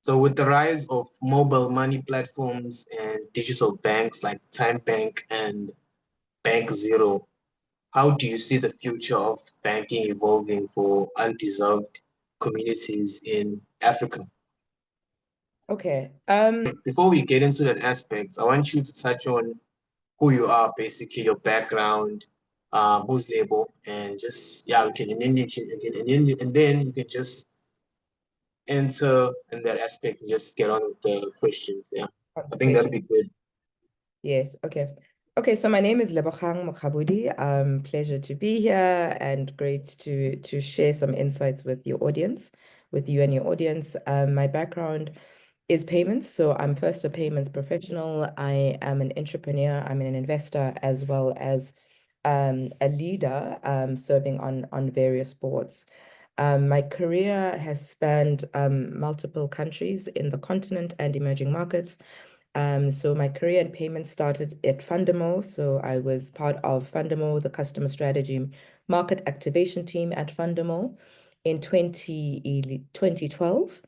So with the rise of mobile money platforms and digital banks like Time Bank and Bank Zero, how do you see the future of banking evolving for undeserved communities in Africa? Okay. Before we get into that aspect, I want you to touch on who you are, basically your background, who's Lebo, and just yeah, we can and then and then you can just enter in that aspect and just get on with the questions. Yeah, I think that'd Conversation. be good. Yes. Okay. Okay. So my name is Lebo Mokgabudi. Pleasure to be here and great to share some insights with your audience, with you and your audience. My background is payments. So I'm first a payments professional. I am an entrepreneur. I'm an investor as well as a leader serving on various boards. My career has spanned multiple countries in the continent and emerging markets. So my career in payments started at Fundamo. So I was part of Fundamo, the customer strategy market activation team at Fundamo in 2012.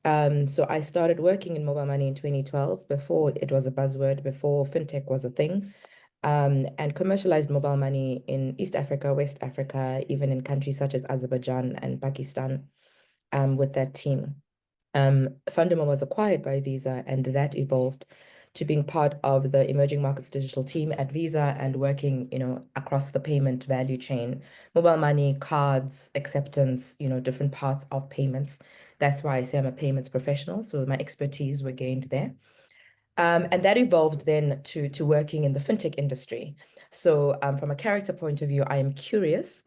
So I started working in mobile money in 2012 before it was a buzzword, before fintech was a thing, and commercialized mobile money in East Africa, West Africa, even in countries such as Azerbaijan and Pakistan with that team. Fundamo was acquired by Visa, and that evolved to being part of the emerging markets digital team at Visa and working, across the payment value chain, mobile money, cards, acceptance, different parts of payments. That's why I say I'm a payments professional. So my expertise were gained there. And that evolved then to working in the fintech industry. So from a character point of view, I am curious.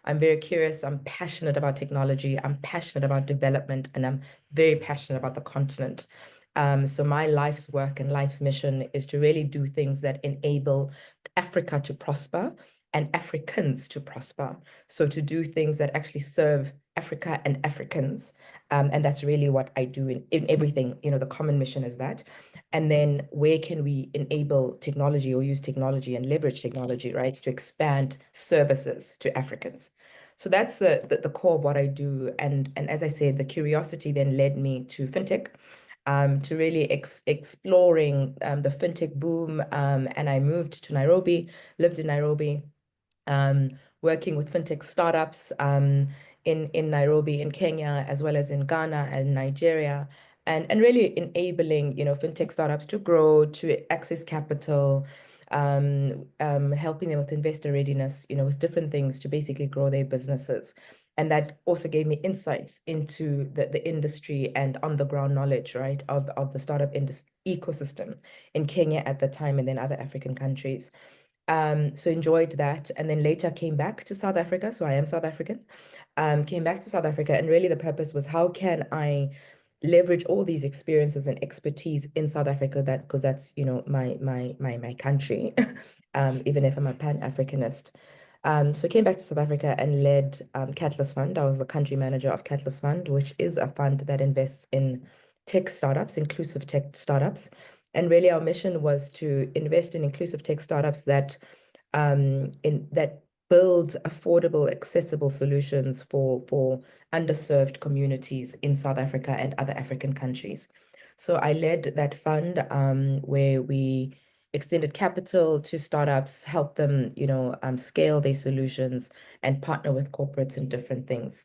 I'm very curious. I'm passionate about technology. I'm passionate about development, and I'm very passionate about the continent. So my life's work and life's mission is to really do things that enable Africa to prosper and Africans to prosper. So to do things that actually serve Africa and Africans. And that's really what I do in everything. The common mission is that. And then where can we enable technology or use technology and leverage technology, right, to expand services to Africans? So that's the core of what I do. And as I said, the curiosity then led me to fintech, to really exploring the fintech boom. And I moved to Nairobi, lived in Nairobi, working with fintech startups in Nairobi, in Kenya, as well as in Ghana and Nigeria, and really enabling, fintech startups to grow, to access capital, helping them with investor readiness, with different things to basically grow their businesses. And that also gave me insights into the industry and on the ground knowledge, right, of the startup ecosystem in Kenya at the time and then other African countries. So enjoyed that. And then later came back to South Africa. So I am South African. Came back to South Africa. And really the purpose was, how can I leverage all these experiences and expertise in South Africa, because that's, my country, even if I'm a Pan-Africanist. So I came back to South Africa and led Catalyst Fund. I was the country manager of Catalyst Fund, which is a fund that invests in tech startups, inclusive tech startups. And really our mission was to invest in inclusive tech startups that build affordable, accessible solutions for underserved communities in South Africa and other African countries. So I led that fund where we extended capital to startups, help them, scale their solutions and partner with corporates in different things.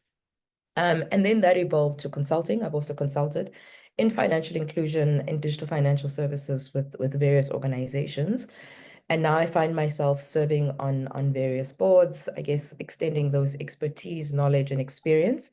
And then that evolved to consulting. I've also consulted in financial inclusion, in digital financial services with various organizations. And now I find myself serving on various boards, I guess, extending those expertise, knowledge, and experience.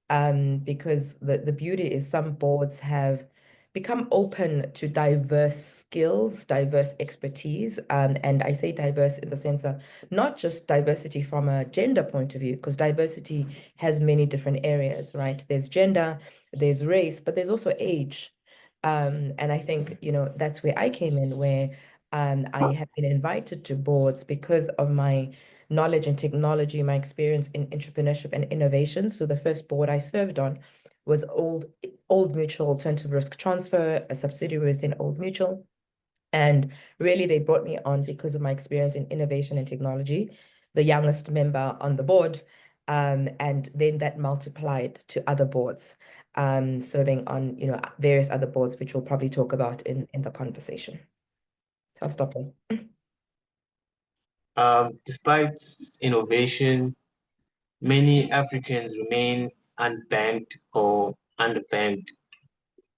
Because the beauty is some boards have become open to diverse skills, diverse expertise. And I say diverse in the sense of not just diversity from a gender point of view, because diversity has many different areas, right? There's gender, there's race, but there's also age. And I think, that's where I came in, where I have been invited to boards because of my knowledge in technology, my experience in entrepreneurship and innovation. So the first board I served on was Old Mutual Alternative Risk Transfer, a subsidiary within Old Mutual. And really, they brought me on because of my experience in innovation and technology, the youngest member on the board. And then that multiplied to other boards, serving on, various other boards, which we'll probably talk about in the conversation. So I'll stop there. Despite innovation, many Africans remain unbanked or underbanked.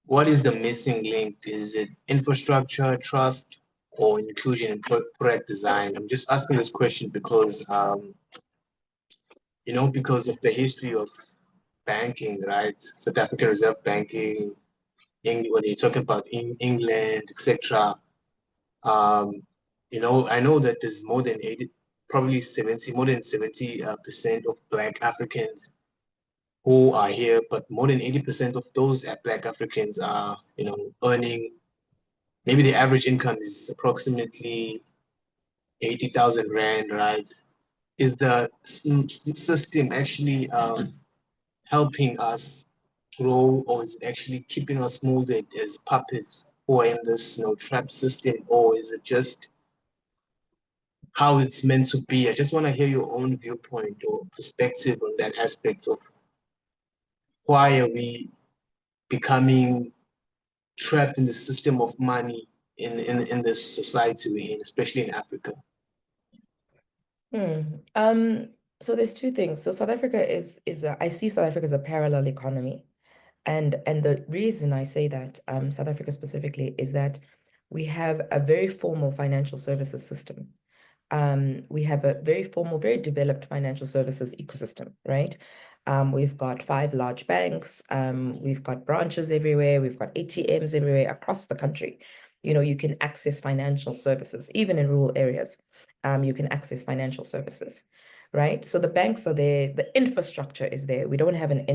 What is the missing link? Is it infrastructure, trust, or inclusion in product design? I'm just asking this question because, because of the history of banking, right? South African Reserve Banking, when you're talking about England, etc. I know that there's more than 80, probably 70, more than 70 percent of Black Africans who are here, but more than 80% of those Black Africans are, earning, maybe the average income is approximately 80,000 Rand, right? Is the system actually helping us grow, or is it actually keeping us molded as puppets who are in this, trap system, or is it just how it's meant to be? I just want to hear your own viewpoint or perspective on that aspect of why are we becoming trapped in the system of money in this society we're in, especially in Africa. Hmm. So there's two things. So South Africa I see South Africa as a parallel economy. And the reason I say that, South Africa specifically, is that we have a very formal financial services system. We have a very formal, very developed financial services ecosystem, right? We've got 5 large banks. We've got branches everywhere. We've got ATMs everywhere across the country. You can access financial services, even in rural areas. You can access financial services, right? So the banks are there. The infrastructure is there. We don't have an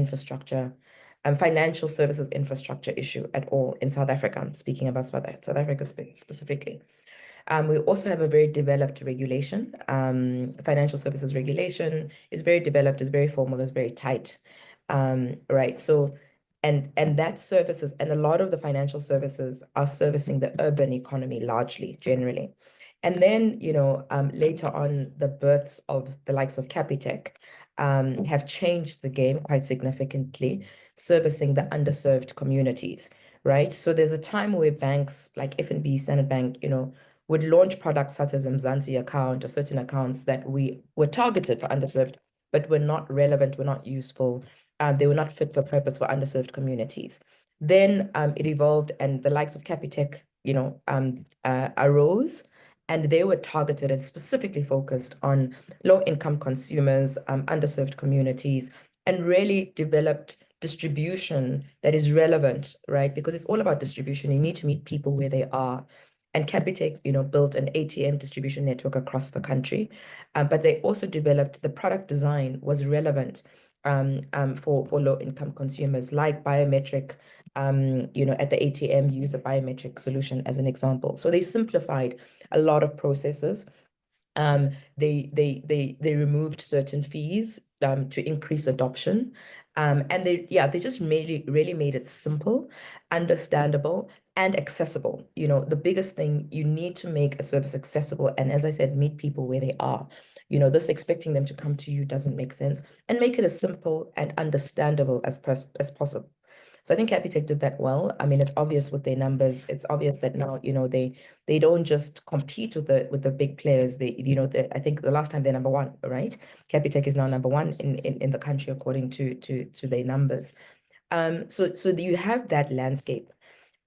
financial services infrastructure issue at all in South Africa. I'm speaking about South Africa specifically. We also have a very developed regulation. Financial services regulation is very developed, is very formal, is very tight. Right. So, and that services, and a lot of the financial services are servicing the urban economy largely, generally. And then, later on, the births of the likes of Capitec have changed the game quite significantly, servicing the underserved communities, right? So there's a time where banks like FNB, Standard Bank, would launch products such as Mzansi account or certain accounts that we were targeted for underserved, but were not relevant, were not useful. They were not fit for purpose for underserved communities. Then it evolved, and the likes of Capitec, arose, and they were targeted and specifically focused on low-income consumers, underserved communities, and really developed distribution that is relevant, right? Because it's all about distribution. You need to meet people where they are. And Capitec, built an ATM distribution network across the country, but they also developed the product design was relevant for low-income consumers, like biometric. At the ATM, use a biometric solution as an example. So they simplified a lot of processes. They removed certain fees to increase adoption. And they just really made it simple, understandable, and accessible. The biggest thing, you need to make a service accessible. And as I said, meet people where they are. This expecting them to come to you doesn't make sense. And make it as simple and understandable as possible. So I think Capitec did that well. I mean, it's obvious with their numbers. It's obvious that now, they don't just compete with the big players. I think the last time they're number one, right? Capitec is now number one in the country according to their numbers. So you have that landscape.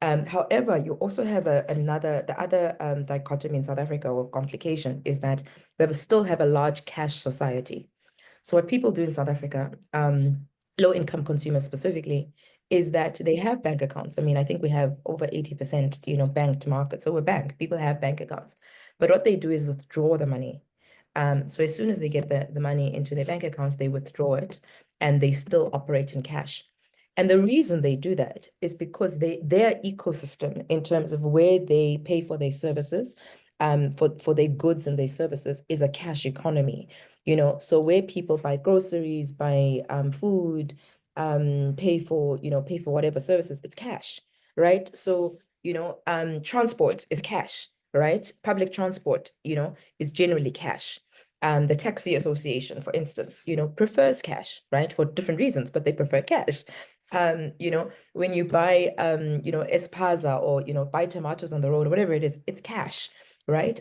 However, you also have the other dichotomy in South Africa, or complication, is that still have a large cash society. So what people do in South Africa, low-income consumers specifically, is that they have bank accounts. I mean, I think we have over 80%, banked market. So we're bank. People have bank accounts. But what they do is withdraw the money. So as soon as they get the money into their bank accounts, they withdraw it, and they still operate in cash. And the reason they do that is because their ecosystem, in terms of where they pay for their services, for their goods and their services, is a cash economy. So where people buy groceries, buy food, pay for whatever services, it's cash, right? So, transport is cash, right? Public transport, is generally cash. The Taxi Association, for instance, prefers cash, right? For different reasons, but they prefer cash. When you buy, Espaza or, buy tomatoes on the road, or whatever it is, it's cash, right?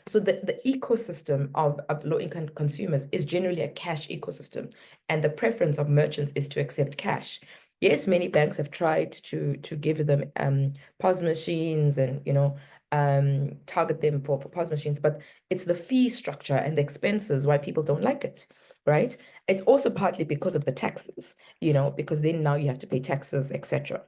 So the ecosystem of low-income consumers is generally a cash ecosystem, and the preference of merchants is to accept cash. Yes, many banks have tried to give them POS machines and, target them for POS machines, but it's the fee structure and the expenses why people don't like it, right? It's also partly because of the taxes, because then now you have to pay taxes, etc.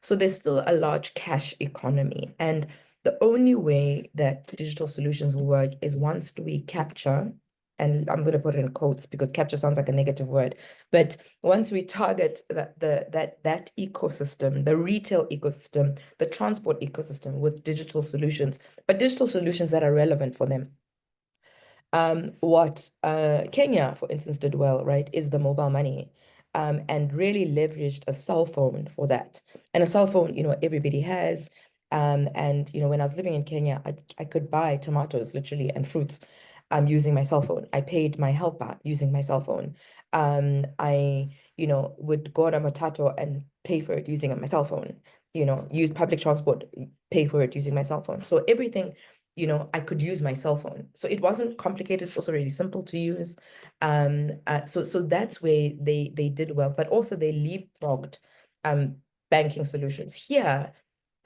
So there's still a large cash economy. And the only way that digital solutions will work is once we capture, and I'm going to put it in quotes because capture sounds like a negative word, but once we target that ecosystem, the retail ecosystem, the transport ecosystem with digital solutions, but digital solutions that are relevant for them. What Kenya, for instance, did well, right, is the mobile money, and really leveraged a cell phone for that. And a cell phone, everybody has. And when I was living in Kenya, I could buy tomatoes literally and fruits using my cell phone. I paid my helper using my cell phone. I, would go on a matatu and pay for it using my cell phone, use public transport, pay for it using my cell phone. So everything I could use my cell phone. So it wasn't complicated. It's also really simple to use. So that's where they did well, but also they leapfrogged banking solutions. Here,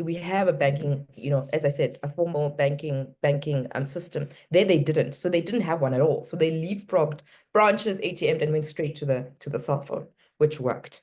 we have a banking, as I said, a formal banking system. There they didn't. So they didn't have one at all. So they leapfrogged branches, ATM'd, and went straight to the cell phone, which worked.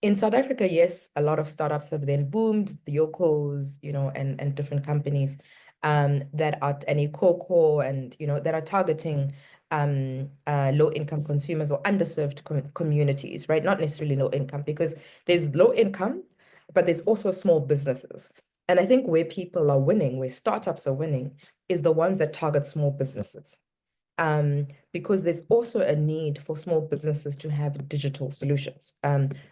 In South Africa, yes, a lot of startups have then boomed, the Yocos, and different companies that are, and Yoco, and, that are targeting low-income consumers or underserved communities, right? Not necessarily low income, because there's low income, but there's also small businesses. And I think where people are winning, where startups are winning, is the ones that target small businesses. Because there's also a need for small businesses to have digital solutions,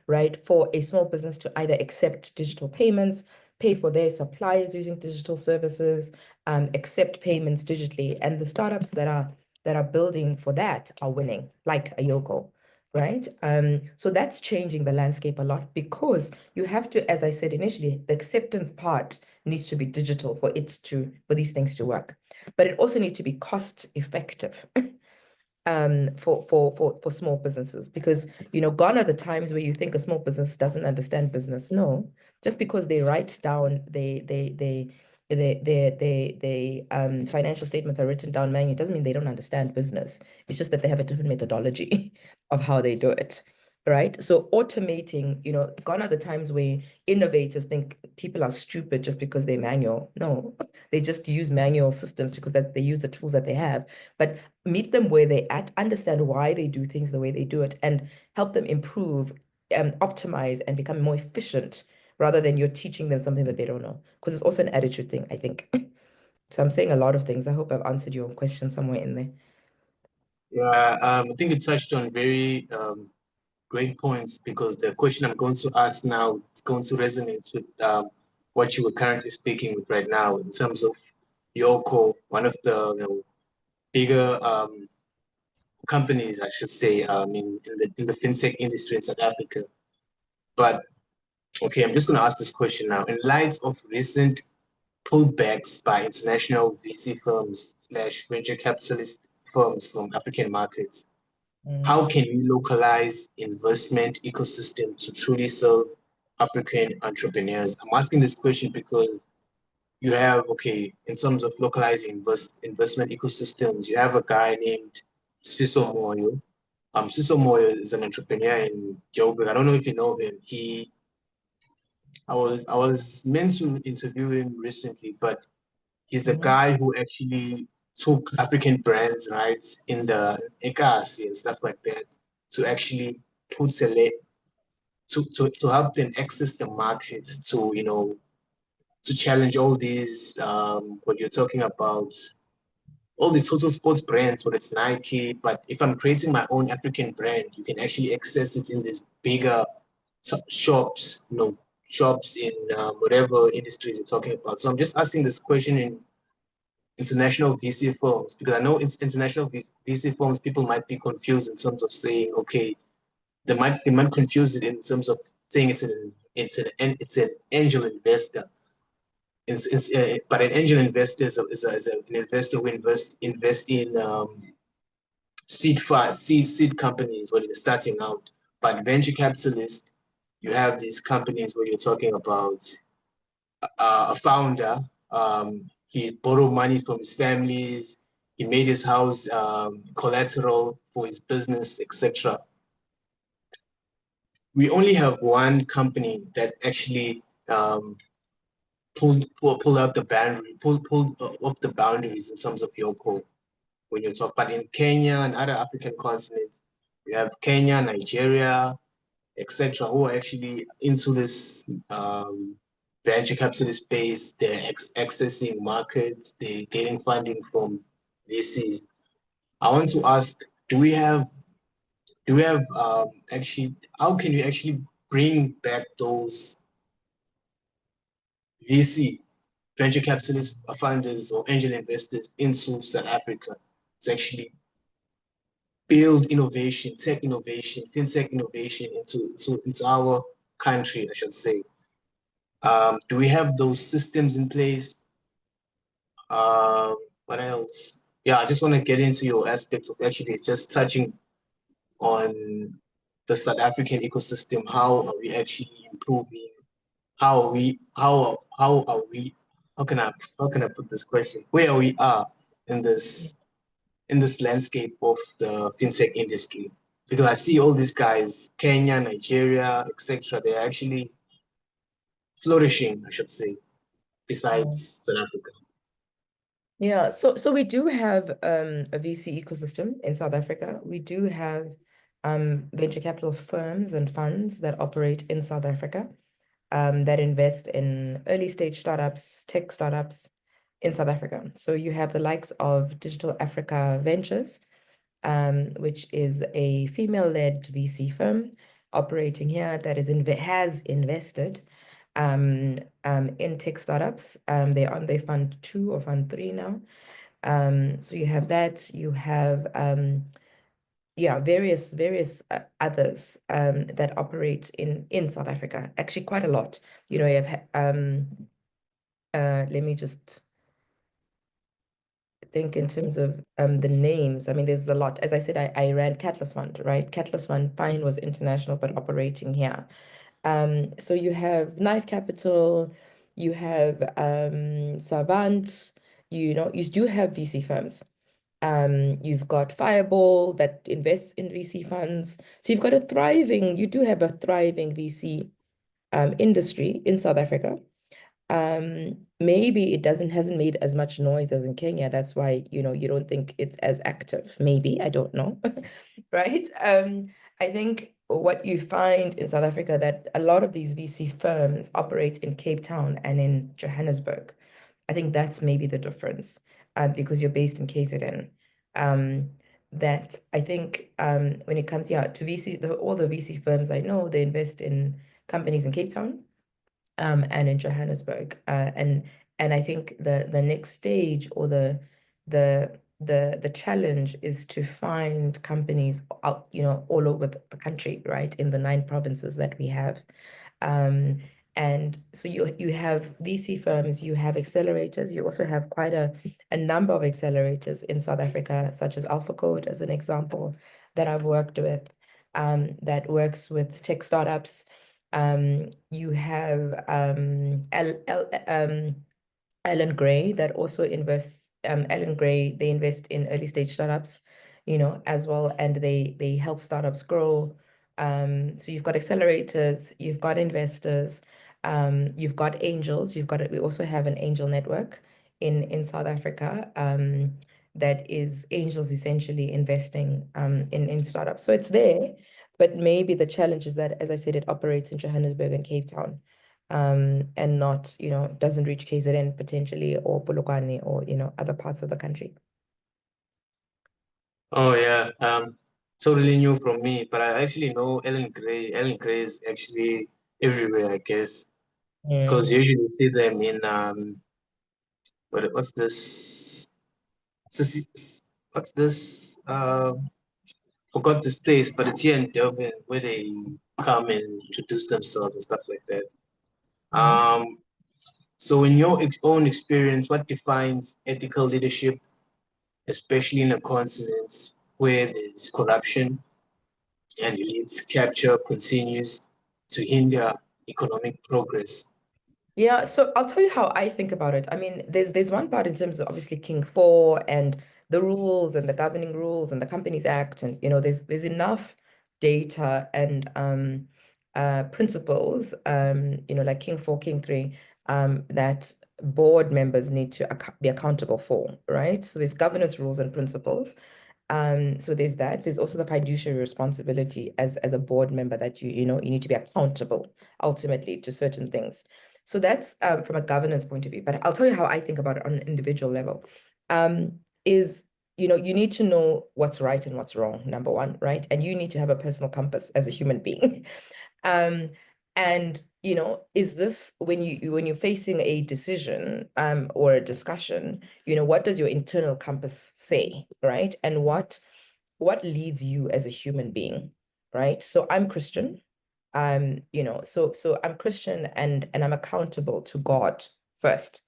right? For a small business to either accept digital payments, pay for their suppliers using digital services, accept payments digitally. And the startups that are building for that are winning, like a Yoco, right? So that's changing the landscape a lot, because you have to, as I said initially, the acceptance part needs to be digital for these things to work. But it also needs to be cost effective for small businesses, because gone are the times where you think a small business doesn't understand business. No, just because they write down financial statements are written down manually doesn't mean they don't understand business. It's just that they have a different methodology of how they do it. Right. So automating, gone are the times where innovators think people are stupid just because they're manual. No, they just use manual systems because they use the tools that they have. But meet them where they're at, understand why they do things the way they do it, and help them improve, optimize, and become more efficient, rather than you're teaching them something that they don't know. Because it's also an attitude thing, I think. So I'm saying a lot of things. I hope I've answered your question somewhere in there. Yeah, I think it touched on very great points, because the question I'm going to ask now is going to resonate with what you were currently speaking with right now, in terms of Yoco, one of the bigger companies, I should say, in the fintech industry in South Africa. But okay, I'm just going to ask this question now. In light of recent pullbacks by international VC firms slash venture capitalist firms from African markets, how can we localize investment ecosystem to truly serve African entrepreneurs? I'm asking this question because you have, okay, in terms of localizing investment ecosystems, you have a guy named Siso Moyo. Siso Moyo is an entrepreneur in Joburg. I don't know if you know him. I was meant to interview him recently, but he's a guy who actually took African brands, right, in the ECAS and stuff like that, to actually put a to help them access the market, to to challenge all these what you're talking about, all these total sports brands, whether it's Nike. But if I'm creating my own African brand, you can actually access it in these bigger shops, shops in whatever industries you're talking about. So I'm just asking this question international VC firms, because I know international VC firms, people might be confused in terms of saying, okay, they might confuse it in terms of saying it's an angel investor. But an angel investor is an investor who invest in seed companies when they're starting out. But venture capitalist, you have these companies where you're talking about a founder. He borrowed money from his families. He made his house collateral for his business, etc. We only have one company that actually pulled up the boundary, pulled up the boundaries in terms of Yoco when you talk. But in Kenya and other African continents, we have Kenya, Nigeria, etc., who are actually into this venture capitalist space. They're accessing markets, they're getting funding from VCs. I want to ask, do we have actually, how can you actually bring back those VC venture capitalist funders or angel investors into South Africa to actually build innovation, tech innovation, fintech innovation into our country, I should say. Do we have those systems in place? What else? Yeah, I just want to get into your aspects of actually just touching on the South African ecosystem. How are we actually improving? How are we? How can I put this question? Where we are in this landscape of the fintech industry? Because I see all these guys, Kenya, Nigeria, etc. They're actually flourishing, I should say, Mm. besides South Africa. Yeah, so we do have a VC ecosystem in South Africa. We do have venture capital firms and funds that operate in South Africa, that invest in early stage startups, tech startups in South Africa. So you have the likes of Digital Africa Ventures, which is a female-led VC firm operating here that has invested in tech startups. They're on their fund 2 or fund 3 now. So you have that. You have various others that operate in South Africa. Actually, quite a lot. You know, you have let me just think in terms of the names. I mean, there's a lot. As I said, I ran Catalyst Fund, right? Catalyst Fund, fine, was international, but operating here. So you have Knife Capital, you have Savant, you do have VC firms. You've got Fireball that invests in VC funds. So you do have a thriving VC industry in South Africa. Maybe it hasn't made as much noise as in Kenya. That's why, you don't think it's as active. Maybe, I don't know. Right? I think what you find in South Africa that a lot of these VC firms operate in Cape Town and in Johannesburg. I think that's maybe the difference, because you're based in KZN. That I think when it comes, to VC, all the VC firms I know, they invest in companies in Cape Town, and in Johannesburg. And I think the next stage, or the challenge, is to find companies out, all over the country, right? In the 9 provinces that we have. And so you have VC firms, you have accelerators, you also have quite a number of accelerators in South Africa, such as Alpha Code, as an example, that I've worked with, that works with tech startups. You have Ellen Gray that also invests. Ellen Gray, they invest in early stage startups, as well, and they help startups grow. So you've got accelerators, you've got investors, you've got angels. We also have an angel network in South Africa, that is angels essentially investing in startups. So it's there, but maybe the challenge is that, as I said, it operates in Johannesburg and Cape Town, and not, doesn't reach KZN potentially, or Polokwane, or, other parts of the country. Oh yeah, totally new from me, but I actually know Ellen Gray. Ellen Gray is actually everywhere, I guess, because you Mm. usually see them in what's this? What's this? Forgot this place, but it's here in Durban where they come and introduce themselves and stuff like that. Mhm. So in your own experience, what defines ethical leadership, especially in a continent where there's corruption and elites capture continues to hinder economic progress? Yeah, so I'll tell you how I think about it. I mean, there's one part in terms of obviously King 4 and the rules and the governing rules and the Companies Act, and there's enough data and principles, like King 4, King 3, that board members need to be accountable for, right? So there's governance rules and principles. So there's that. There's also the fiduciary responsibility as a board member that you need to be accountable ultimately to certain things. So that's from a governance point of view. But I'll tell you how I think about it on an individual level. Is you need to know what's right and what's wrong, number one, right? And you need to have a personal compass as a human being. And is this when you're facing a decision or a discussion, what does your internal compass say, right? And what leads you as a human being, right? So I'm Christian. So I'm Christian and I'm accountable to God first.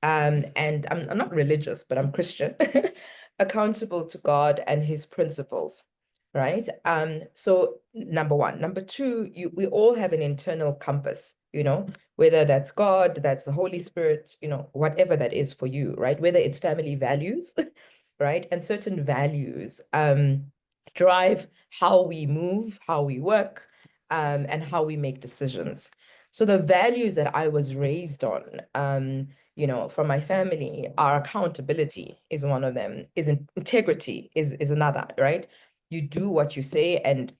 And I'm not religious, but I'm Christian, accountable to God and his principles, right? So number one. Number two, we all have an internal compass, whether that's God, that's the Holy Spirit, whatever that is for you, right? Whether it's family values, right? And certain values drive how we move, how we work, and how we make decisions. So the values that I was raised on, from my family, are accountability is one of them, is integrity is another, right? You do what you say and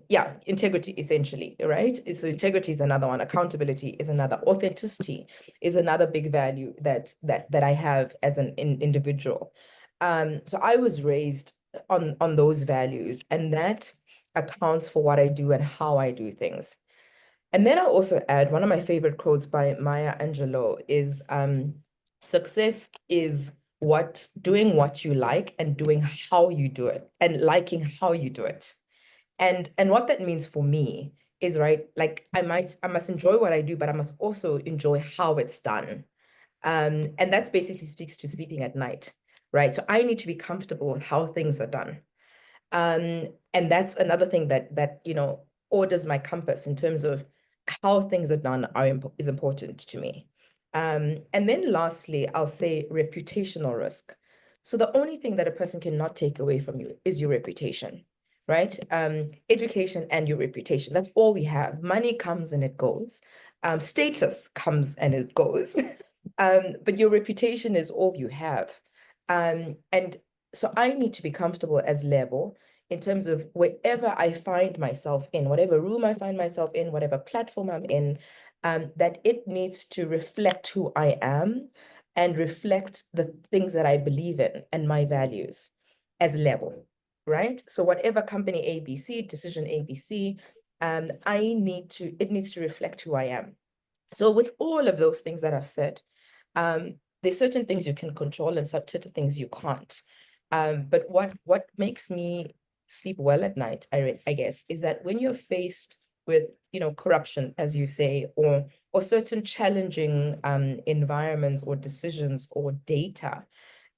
yeah, integrity essentially, right? So integrity is another one, accountability is another, authenticity is another big value that I have as an individual. So I was raised on those values, and that accounts for what I do and how I do things. And then I'll also add one of my favorite quotes by Maya Angelou is success is doing what you like and doing how you do it and liking how you do it. And what that means for me is, right, like I must enjoy what I do, but I must also enjoy how it's done. And that's basically speaks to sleeping at night, right? So I need to be comfortable with how things are done. And that's another thing that orders my compass in terms of how things are done is important to me. And then lastly, I'll say reputational risk. So the only thing that a person cannot take away from you is your reputation, right? Education and your reputation. That's all we have. Money comes and it goes. Status comes and it goes. But your reputation is all you have. And so I need to be comfortable as Lebo in terms of wherever I find myself in, whatever room I find myself in, whatever platform I'm in, that it needs to reflect who I am and reflect the things that I believe in and my values as Lebo, right? So whatever company ABC, decision ABC, it needs to reflect who I am. So with all of those things that I've said, there's certain things you can control and certain things you can't. But what makes me sleep well at night, I guess, is that when you're faced with corruption, as you say, or certain challenging environments or decisions or data,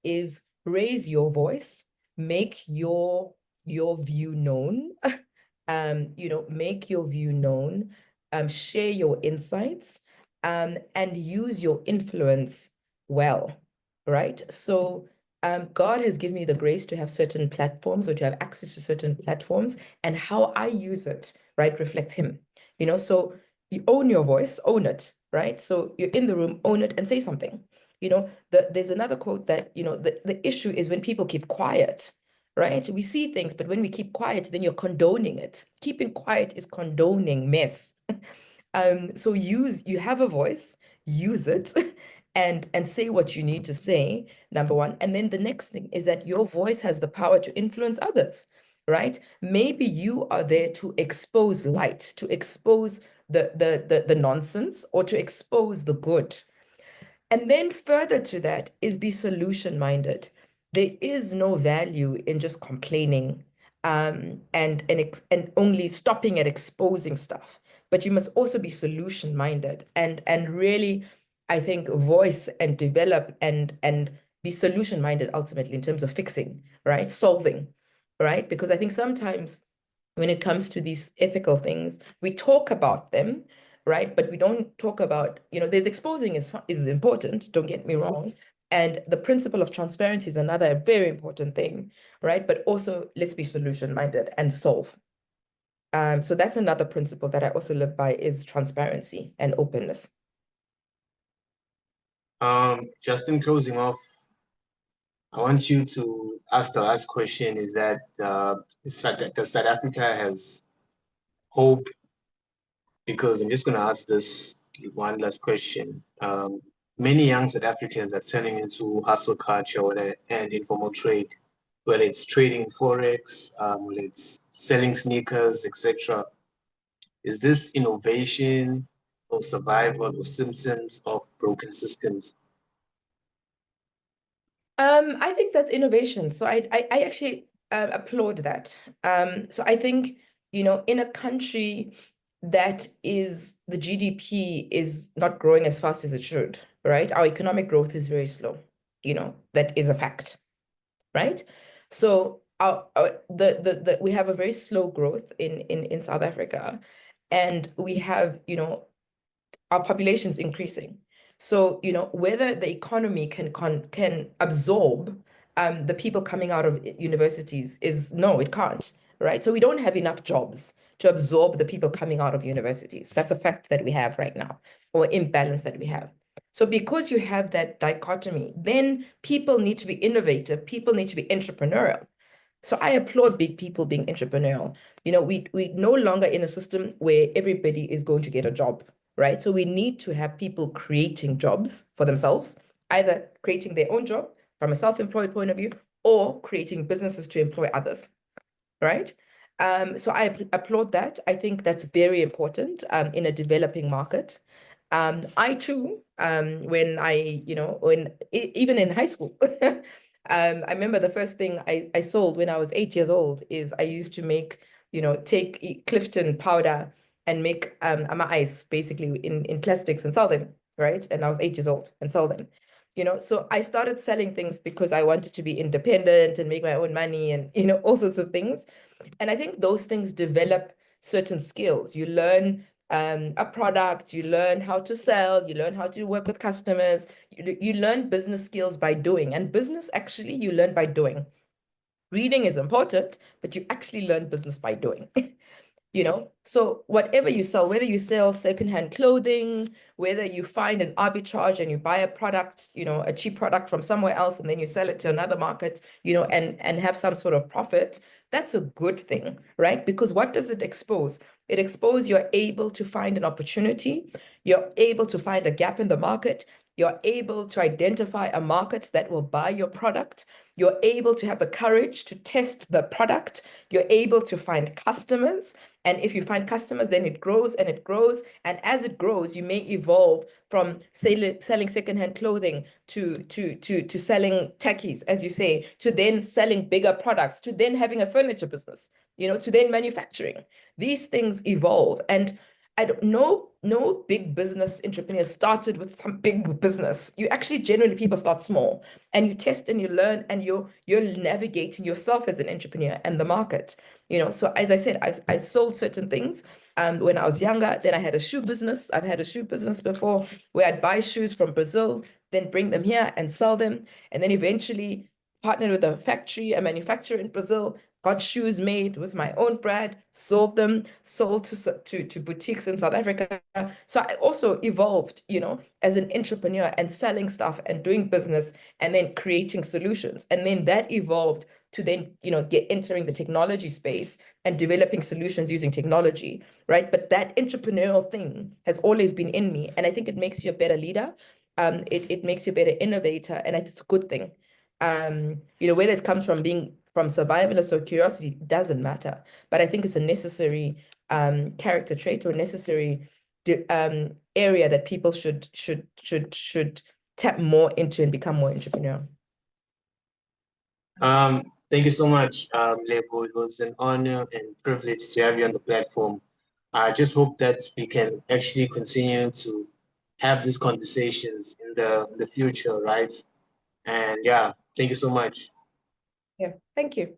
is raise your voice, make your view known, make your view known, share your insights, and use your influence well, right? So God has given me the grace to have certain platforms or to have access to certain platforms, and how I use it, right, reflects Him. So you own your voice, own it, right? So you're in the room, own it and say something. There's another quote that, the issue is when people keep quiet, right? We see things, but when we keep quiet, then you're condoning it. Keeping quiet is condoning mess. So you have a voice, use it, and say what you need to say, number one. And then the next thing is that your voice has the power to influence others, right? Maybe you are there to expose light, to expose the nonsense, or to expose the good. And then further to that is be solution-minded. There is no value in just complaining and only stopping at exposing stuff. But you must also be solution-minded and really, I think, voice and develop and be solution-minded ultimately in terms of fixing, right? Solving, right? Because I think sometimes when it comes to these ethical things, we talk about them, right? But we don't talk about, there's exposing is important, don't get me wrong. And the principle of transparency is another very important thing, right? But also let's be solution-minded and solve. So that's another principle that I also live by is transparency and openness. Just in closing off, I want you to ask the last question is that does South Africa has hope? Because I'm just going to ask this one last question. Many young South Africans are turning into hustle culture and informal trade, whether it's trading forex, whether it's selling sneakers, etc. Is this innovation or survival or symptoms of broken systems? I think that's innovation. So I actually applaud that. So I think, in a country that is the GDP is not growing as fast as it should, right? Our economic growth is very slow. That is a fact, right? So we have a very slow growth in South Africa, and we have, our population is increasing. So, whether the economy can absorb the people coming out of universities is no, it can't, right? So we don't have enough jobs to absorb the people coming out of universities. That's a fact that we have right now, or imbalance that we have. So because you have that dichotomy, then people need to be innovative, people need to be entrepreneurial. So I applaud big people being entrepreneurial. We no longer in a system where everybody is going to get a job, right? So we need to have people creating jobs for themselves, either creating their own job from a self-employed point of view or creating businesses to employ others, right? So I applaud that. I think that's very important in a developing market. I too, even in high school, I remember the first thing I sold when I was 8 years old is I used to make, take Clifton powder and make ice basically in plastics and sell them, right? And I was 8 years old and sell them. So I started selling things because I wanted to be independent and make my own money and, all sorts of things. And I think those things develop certain skills. You learn a product, you learn how to sell, you learn how to work with customers, you learn business skills by doing. And business actually you learn by doing. Reading is important, but you actually learn business by doing. So whatever you sell, whether you sell secondhand clothing, whether you find an arbitrage and you buy a product, a cheap product from somewhere else and then you sell it to another market, and have some sort of profit, that's a good thing, right? Because what does it expose? It exposes you're able to find an opportunity, you're able to find a gap in the market, you're able to identify a market that will buy your product. You're able to have the courage to test the product. You're able to find customers. And if you find customers, then it grows and it grows. And as it grows, you may evolve from selling secondhand clothing to selling techies, as you say, to then selling bigger products, to then having a furniture business, to then manufacturing. These things evolve. And I don't know, no big business entrepreneur started with some big business. You actually generally people start small and you test and you learn and you're navigating yourself as an entrepreneur and the market. So as I said, I sold certain things when I was younger. Then I had a shoe business. I've had a shoe business before where I'd buy shoes from Brazil, then bring them here and sell them. And then eventually partnered with a factory, a manufacturer in Brazil, got shoes made with my own brand, sold them, sold to boutiques in South Africa. So I also evolved, as an entrepreneur and selling stuff and doing business and then creating solutions. And then that evolved to then, get entering the technology space and developing solutions using technology, right? But that entrepreneurial thing has always been in me. And I think it makes you a better leader. It makes you a better innovator. And it's a good thing. Whether it comes from being from survivalist or curiosity doesn't matter. But I think it's a necessary character trait or necessary area that people should tap more into and become more entrepreneurial. Thank you so much, Lebo. It was an honor and privilege to have you on the platform. I just hope that we can actually continue to have these conversations in the future, right? And yeah, thank you so much. Yeah, thank you.